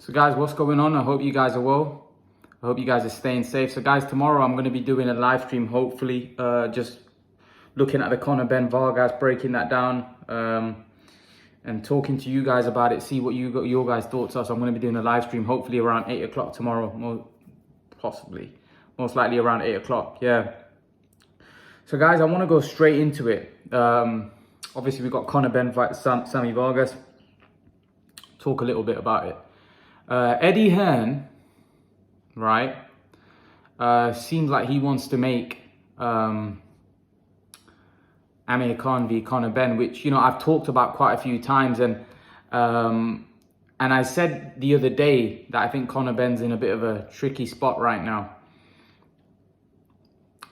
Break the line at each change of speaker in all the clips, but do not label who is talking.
So guys, what's going on? I hope you guys are well. I hope you guys are staying safe. So guys, tomorrow I'm going to be doing a live stream, hopefully, just looking at the Conor Benn Vargas, breaking that down, and talking to you guys about it, see what your guys' thoughts are. So I'm going to be doing a live stream, hopefully around 8 o'clock tomorrow, most likely around 8 o'clock, yeah. So guys, I want to go straight into it. Obviously, we've got Conor Benn fight Sammy Vargas. Talk a little bit about it. Eddie Hearn, right, seems like he wants to make Amir Khan v Conor Benn, which, you know, I've talked about quite a few times, and I said the other day that I think Conor Benn's in a bit of a tricky spot right now.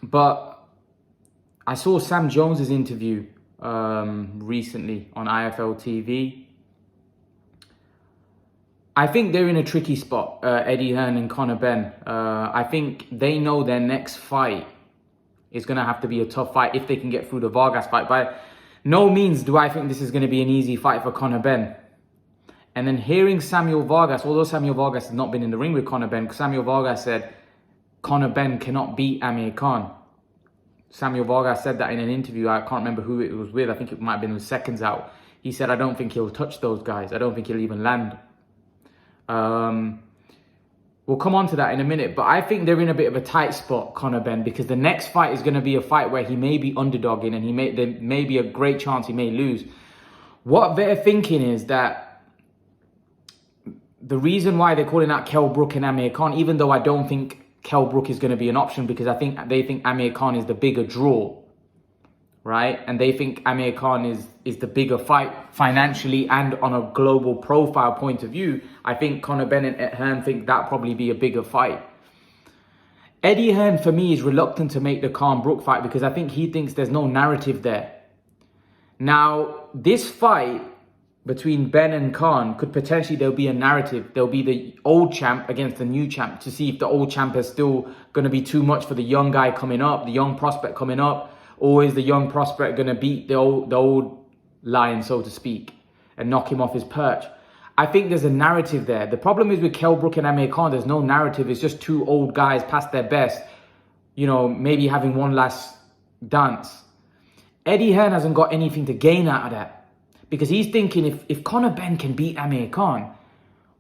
But I saw Sam Jones's interview recently on IFL TV. I think they're in a tricky spot, Eddie Hearn and Conor Benn. I think they know their next fight is going to have to be a tough fight if they can get through the Vargas fight. By no means do I think this is going to be an easy fight for Conor Benn. And then hearing Samuel Vargas, although Samuel Vargas has not been in the ring with Conor Benn, Samuel Vargas said Conor Benn cannot beat Amir Khan. Samuel Vargas said that in an interview. I can't remember who it was with. I think it might have been with Seconds Out. He said, I don't think he'll touch those guys. I don't think he'll even land. We'll come on to that in a minute, but I think they're in a bit of a tight spot, Conor Benn, because the next fight is going to be a fight where he may be underdogging, and there may be a great chance he may lose. What they're thinking is that the reason why they're calling out Kell Brook and Amir Khan, even though I don't think Kell Brook is going to be an option, because they think Amir Khan is the bigger draw, right? And they think Amir Khan is the bigger fight financially and on a global profile point of view. I think Conor Benn and Hearn think that probably be a bigger fight. Eddie Hearn, for me, is reluctant to make the Kell Brook fight because I think he thinks there's no narrative there. Now, this fight between Benn and Khan could potentially, there'll be a narrative. There'll be the old champ against the new champ to see if the old champ is still going to be too much for the young guy coming up, the young prospect coming up. Or is the young prospect going to beat the old lion, so to speak, and knock him off his perch? I think there's a narrative there. The problem is with Kell Brook and Amir Khan, there's no narrative. It's just two old guys past their best, you know, maybe having one last dance. Eddie Hearn hasn't got anything to gain out of that, because he's thinking if Conor Benn can beat Amir Khan,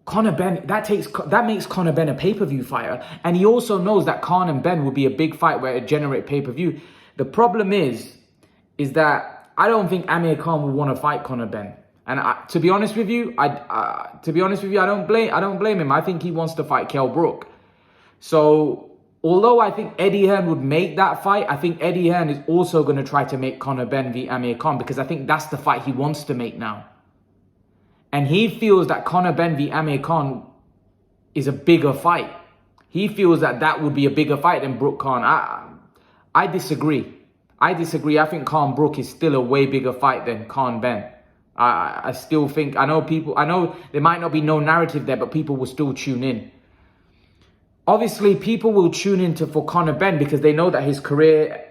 Conor Benn, that makes Conor Benn a pay-per-view fighter. And he also knows that Khan and Benn would be a big fight where it generate pay-per-view. The problem is that I don't think Amir Khan will want to fight Conor Benn, and to be honest with you, I don't blame him. I think he wants to fight Kell Brook. So although I think Eddie Hearn would make that fight, I think Eddie Hearn is also going to try to make Conor Benn v Amir Khan, because I think that's the fight he wants to make now, and he feels that Conor Benn v Amir Khan is a bigger fight. He feels that would be a bigger fight than Brook Khan. I disagree. I think Kell Brook is still a way bigger fight than Conor Benn. I still think, I know there might not be no narrative there, but people will still tune in. Obviously, people will tune in for Conor Benn because they know that his career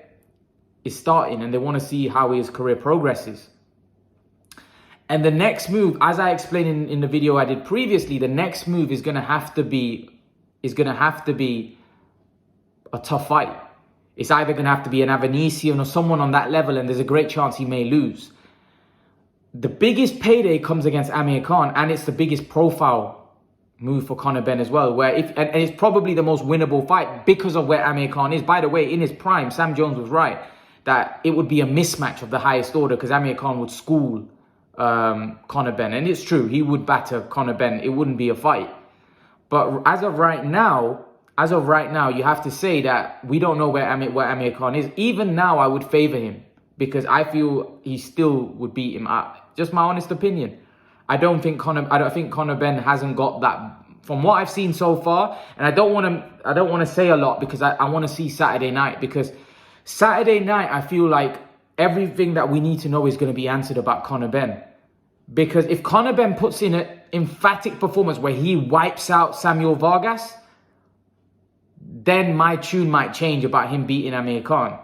is starting and they want to see how his career progresses. And the next move, as I explained in the video I did previously, the next move is going to have to be a tough fight. It's either going to have to be an Avanesian or someone on that level, and there's a great chance he may lose. The biggest payday comes against Amir Khan, and it's the biggest profile move for Conor Benn as well, and it's probably the most winnable fight because of where Amir Khan is. By the way, in his prime, Sam Jones was right that it would be a mismatch of the highest order because Amir Khan would school Conor Benn, and it's true, he would batter Conor Benn. It wouldn't be a fight. But as of right now, you have to say that we don't know where Amir Khan is. Even now, I would favor him because I feel he still would beat him. Just my honest opinion. I don't think Conor Benn hasn't got that from what I've seen so far. And I don't want to say a lot because I want to see Saturday night, because Saturday night I feel like everything that we need to know is going to be answered about Conor Benn. Because if Conor Benn puts in an emphatic performance where he wipes out Samuel Vargas, then my tune might change about him beating Amir Khan.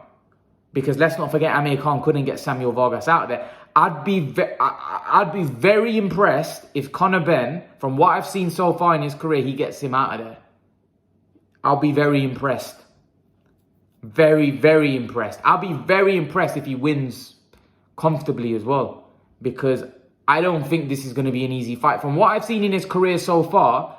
Because let's not forget, Amir Khan couldn't get Samuel Vargas out of there. I'd be very impressed if Conor Benn, from what I've seen so far in his career, he gets him out of there. I'll be very impressed. Very, very impressed. I'll be very impressed if he wins comfortably as well, because I don't think this is going to be an easy fight. From what I've seen in his career so far,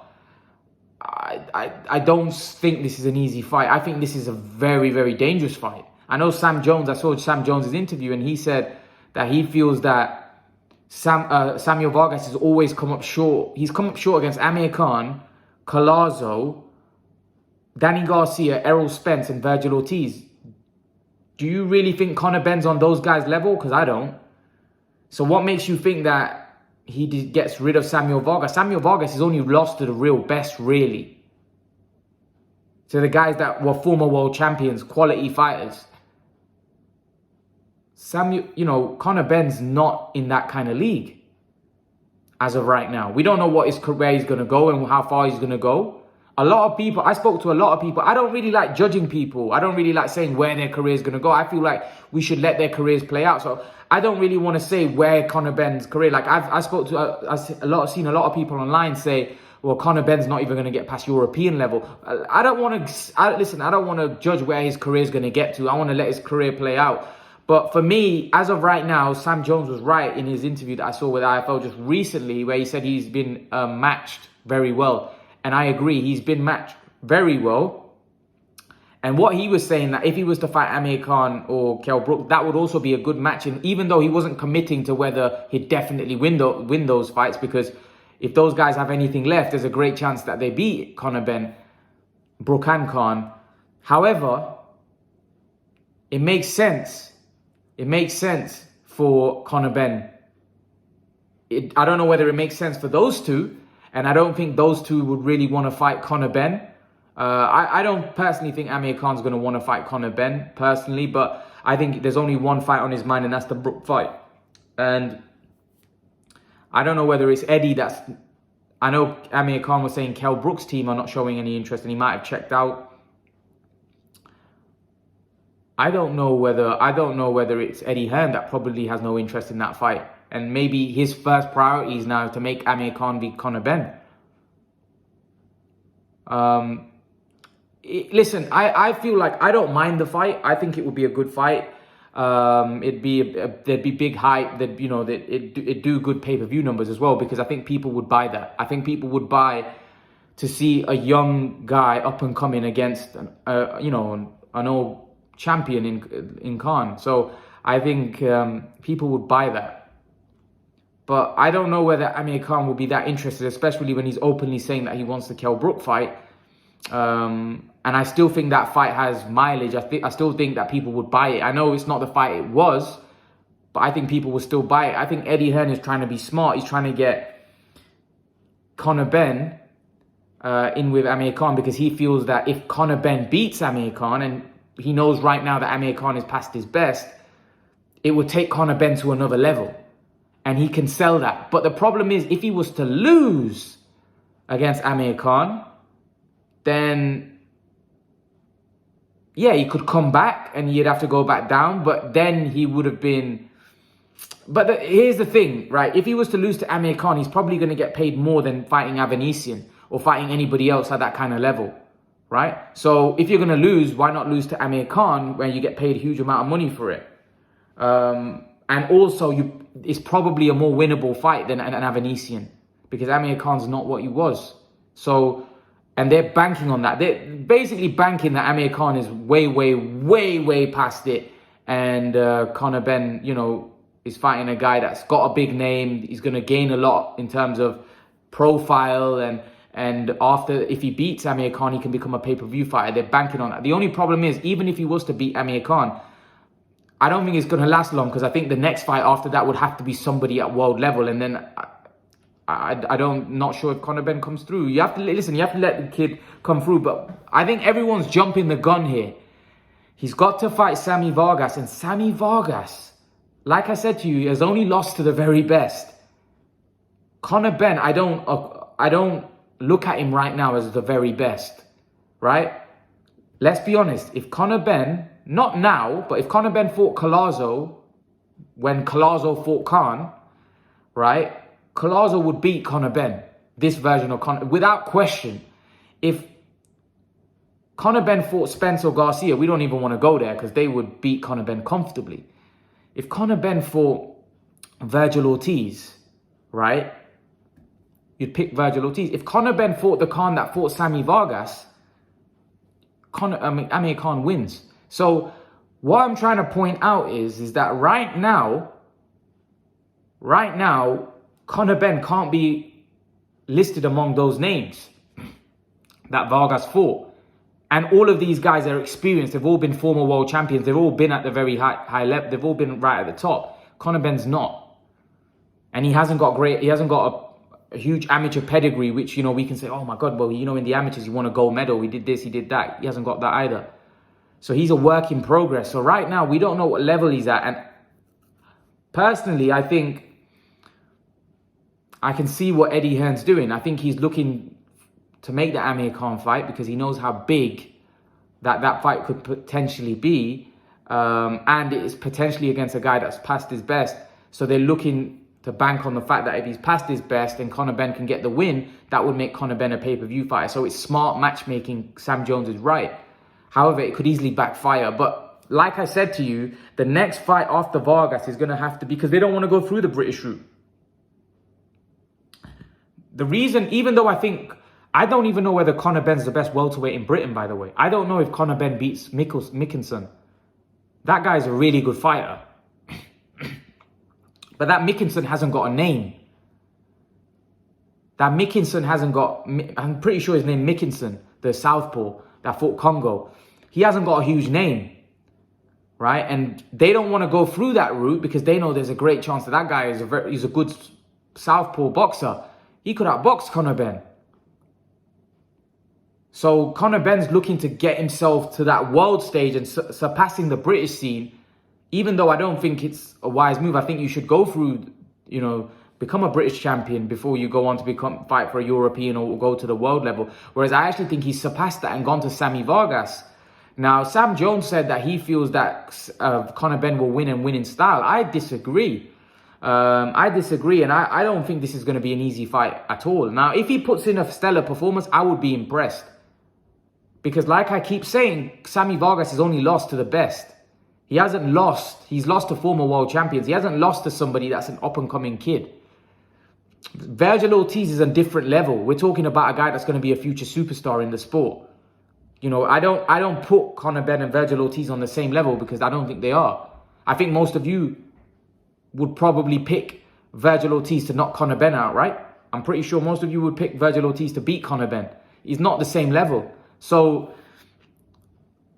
I don't think this is an easy fight. I think this is a very, very dangerous fight. I know I saw Sam Jones' interview, and he said that he feels that Samuel Vargas has always come up short. He's come up short against Amir Khan, Collazo, Danny Garcia, Errol Spence, and Virgil Ortiz. Do you really think Conor Benn's on those guys' level? Because I don't. So what makes you think that he gets rid of Samuel Vargas? Samuel Vargas has only lost to the real best, really. To the guys that were former world champions, quality fighters. Conor Benn's not in that kind of league as of right now. We don't know where he's going to go and how far he's going to go. I spoke to a lot of people. I don't really like judging people. I don't really like saying where their career is going to go. I feel like we should let their careers play out. So I don't really want to say where Conor Benn's career. Like I've seen a lot of people online say, well, Conor Benn's not even going to get past European level. I don't want to judge where his career is going to get to. I want to let his career play out. But for me, as of right now, Sam Jones was right in his interview that I saw with IFL just recently, where he said he's been matched very well. And I agree, he's been matched very well. And what he was saying, that if he was to fight Amir Khan or Kell Brook, that would also be a good match. And even though he wasn't committing to whether he'd definitely win those fights, because if those guys have anything left, there's a great chance that they beat Conor Benn, Brook and Khan. However, it makes sense. It makes sense for Conor Benn. I don't know whether it makes sense for those two. And I don't think those two would really want to fight Conor Benn. I don't personally think Amir Khan's going to want to fight Conor Benn, personally. But I think there's only one fight on his mind, and that's the Brook fight. And I don't know whether it's Eddie that's... I know Amir Khan was saying Kell Brook's team are not showing any interest, and he might have checked out. I don't know whether it's Eddie Hearn that probably has no interest in that fight. And maybe his first priority is now to make Amir Khan beat Conor Benn. Listen, I feel like I don't mind the fight. I think it would be a good fight. There'd be big hype. It'd do good pay-per-view numbers as well, because I think people would buy that. I think people would buy to see a young guy up and coming against an old champion in Khan. So I think people would buy that. But I don't know whether Amir Khan will be that interested, especially when he's openly saying that he wants the Kell Brook fight. And I still think that fight has mileage. I still think that people would buy it. I know it's not the fight it was, but I think people will still buy it. I think Eddie Hearn is trying to be smart. He's trying to get Conor Benn in with Amir Khan, because he feels that if Conor Benn beats Amir Khan, and he knows right now that Amir Khan is past his best, it would take Conor Benn to another level. And he can sell that. But the problem is, if he was to lose against Amir Khan, then, yeah, he could come back and he'd have to go back down. But then he would have been... But here's the thing, right? If he was to lose to Amir Khan, he's probably going to get paid more than fighting Avanesian or fighting anybody else at that kind of level, right? So if you're going to lose, why not lose to Amir Khan where you get paid a huge amount of money for it? And also, it's probably a more winnable fight than an Avanesian, because Amir Khan's not what he was. So, and they're banking on that. They're basically banking that Amir Khan is way, way, way, way past it. And Conor Benn, is fighting a guy that's got a big name. He's going to gain a lot in terms of profile. And after, if he beats Amir Khan, he can become a pay-per-view fighter. They're banking on that. The only problem is, even if he was to beat Amir Khan, I don't think it's going to last long, because I think the next fight after that would have to be somebody at world level. And then not sure if Conor Benn comes through. You have to let the kid come through. But I think everyone's jumping the gun here. He's got to fight Sammy Vargas. And Sammy Vargas, like I said to you, has only lost to the very best. Conor Benn, I don't look at him right now as the very best, right? Let's be honest. If Conor Benn... Not now, but if Conor Benn fought Collazo, when Collazo fought Khan, right? Collazo would beat Conor Benn. This version of Conor, without question. If Conor Benn fought Spence or Garcia, we don't even want to go there because they would beat Conor Benn comfortably. If Conor Benn fought Virgil Ortiz, right? You'd pick Virgil Ortiz. If Conor Benn fought the Khan that fought Sammy Vargas, Amir Khan wins. So what I'm trying to point out is that right now, Conor Benn can't be listed among those names that Vargas fought. And all of these guys are experienced. They've all been former world champions. They've all been at the very high level. They've all been right at the top. Conor Benn's not. And he hasn't got a huge amateur pedigree, which, you know, we can say, oh my God, well, you know, in the amateurs, you won a gold medal. He did this, he did that. He hasn't got that either. So he's a work in progress. So right now, we don't know what level he's at. And personally, I think I can see what Eddie Hearn's doing. I think he's looking to make the Amir Khan fight because he knows how big that fight could potentially be. And it's potentially against a guy that's past his best. So they're looking to bank on the fact that if he's past his best and Conor Benn can get the win, that would make Conor Benn a pay-per-view fighter. So it's smart matchmaking. Sam Jones is right. However, it could easily backfire. But like I said to you, the next fight after Vargas is going to have to be, because they don't want to go through the British route. The reason, even though I don't even know whether Conor Benn's the best welterweight in Britain, by the way. I don't know if Conor Benn beats Mickinson. That guy's a really good fighter. But that Mickinson hasn't got a name. That Mickinson hasn't got... I'm pretty sure his name Mickinson, the southpaw that fought Congo. He hasn't got a huge name, right? And they don't want to go through that route because they know there's a great chance that guy is he's a good southpaw boxer. He could outbox Conor Benn. So Conor Benn's looking to get himself to that world stage and surpassing the British scene. Even though I don't think it's a wise move, I think you should go through, you know, become a British champion before you go on to fight for a European or go to the world level. Whereas I actually think he's surpassed that and gone to Sammy Vargas. Now, Sam Jones said that he feels that Conor Benn will win and win in style. I disagree. And I don't think this is going to be an easy fight at all. Now, if he puts in a stellar performance, I would be impressed. Because like I keep saying, Sammy Vargas has only lost to the best. He hasn't lost. He's lost to former world champions. He hasn't lost to somebody that's an up-and-coming kid. Virgil Ortiz is a different level. We're talking about a guy that's going to be a future superstar in the sport. You know, I don't put Conor Benn and Virgil Ortiz on the same level because I don't think they are. I think most of you would probably pick Virgil Ortiz to knock Conor Benn out, right? I'm pretty sure most of you would pick Virgil Ortiz to beat Conor Benn. He's not the same level. So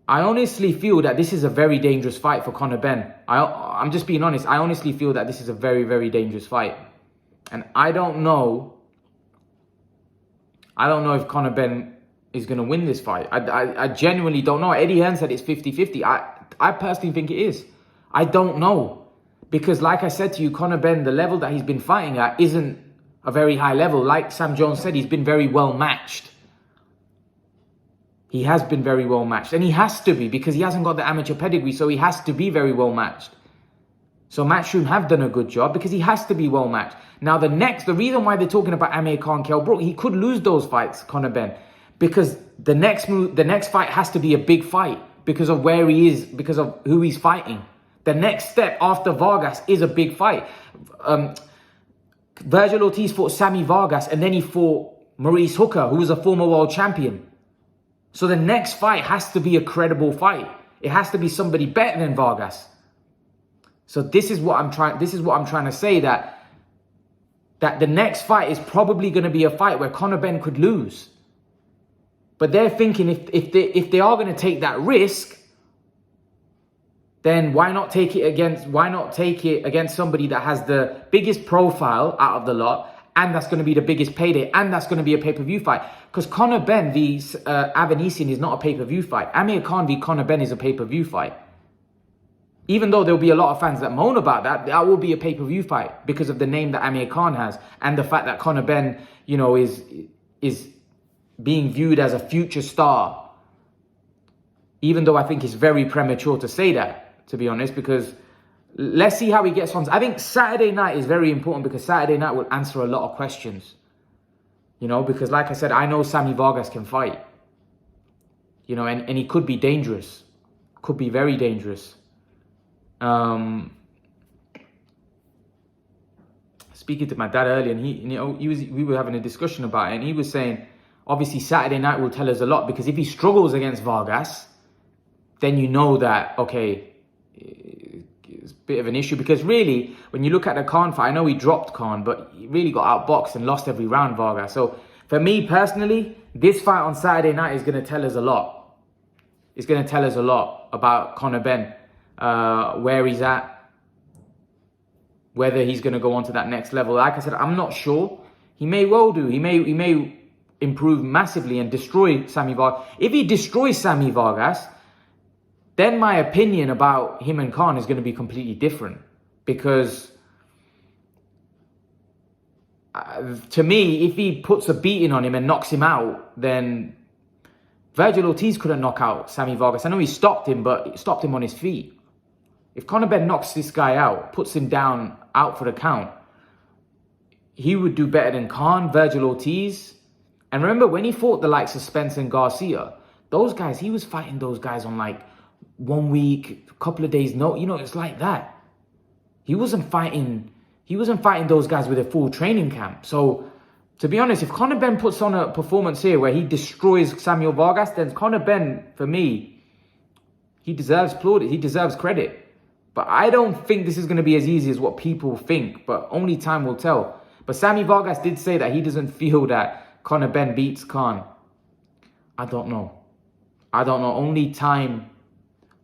I honestly feel that this is a very dangerous fight for Conor Benn. I'm just being honest. I honestly feel that this is a very, very dangerous fight. And I don't know if Conor Benn is going to win this fight. I genuinely don't know. Eddie Hearn said it's 50-50. I personally think it is. I don't know. Because like I said to you, Conor Benn, the level that he's been fighting at isn't a very high level. Like Sam Jones said, he's been very well matched. He has been very well matched. And he has to be because he hasn't got the amateur pedigree. So he has to be very well matched. So Matchroom have done a good job because he has to be well matched. Now the reason why they're talking about Amir Khan, Kell Brook, he could lose those fights, Conor Benn. Because the next fight has to be a big fight because of where he is, because of who he's fighting. The next step after Vargas is a big fight. Virgil Ortiz fought Sammy Vargas and then he fought Maurice Hooker, who was a former world champion. So the next fight has to be a credible fight. It has to be somebody better than Vargas. So this is what I'm trying to say, that the next fight is probably going to be a fight where Conor Benn could lose. But they're thinking if they are going to take that risk, then why not take it against somebody that has the biggest profile out of the lot, and that's going to be the biggest payday, and that's going to be a pay-per-view fight. Because Conor Benn v Avanesian is not a pay-per-view fight. Amir Khan v Conor Benn is a pay-per-view fight. Even though there'll be a lot of fans that moan about that, that will be a pay-per-view fight because of the name that Amir Khan has and the fact that Conor Benn, you know, is being viewed as a future star. Even though I think it's very premature to say that, to be honest, because let's see how he gets on. I think Saturday night is very important because Saturday night will answer a lot of questions. You know, because like I said, I know Sammy Vargas can fight. You know, and he could be dangerous. Could be very dangerous. Speaking to my dad earlier, and we were having a discussion about it, and he was saying, obviously Saturday night will tell us a lot, because if he struggles against Vargas, then you know that, okay, it's a bit of an issue. Because really, when you look at the Khan fight, I know he dropped Khan, but he really got outboxed and lost every round, Vargas. So for me personally, this fight on Saturday night is going to tell us a lot. It's going to tell us a lot about Conor Benn, where he's at, whether he's going to go on to that next level. Like I said, I'm not sure. He may well do. He may improve massively and destroy Sammy Vargas. If he destroys Sammy Vargas, then my opinion about him and Khan is going to be completely different. Because to me, if he puts a beating on him and knocks him out, then Virgil Ortiz couldn't knock out Sammy Vargas. I know he stopped him, but he stopped him on his feet. If Conor Benn knocks this guy out, puts him down, out for the count, he would do better than Khan, Virgil Ortiz. And remember, when he fought the likes of Spence and Garcia, those guys, he was fighting those guys on like 1 week, a couple of days, no, you know, it's like that. He wasn't fighting those guys with a full training camp. So, to be honest, if Conor Benn puts on a performance here where he destroys Samuel Vargas, then Conor Benn, for me, he deserves plaudits, he deserves credit. But I don't think this is going to be as easy as what people think, but only time will tell. But Sammy Vargas did say that he doesn't feel that Conor Benn beats Khan. I don't know. Only time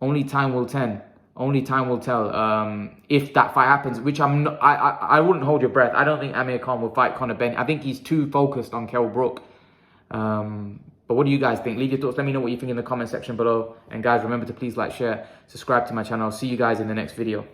will tell. Only time will tell if that fight happens, which I wouldn't hold your breath. I don't think Amir Khan will fight Conor Benn. I think he's too focused on Kell Brook. But what do you guys think? Leave your thoughts. Let me know what you think in the comment section below. And guys, remember to please like, share, subscribe to my channel. I'll see you guys in the next video.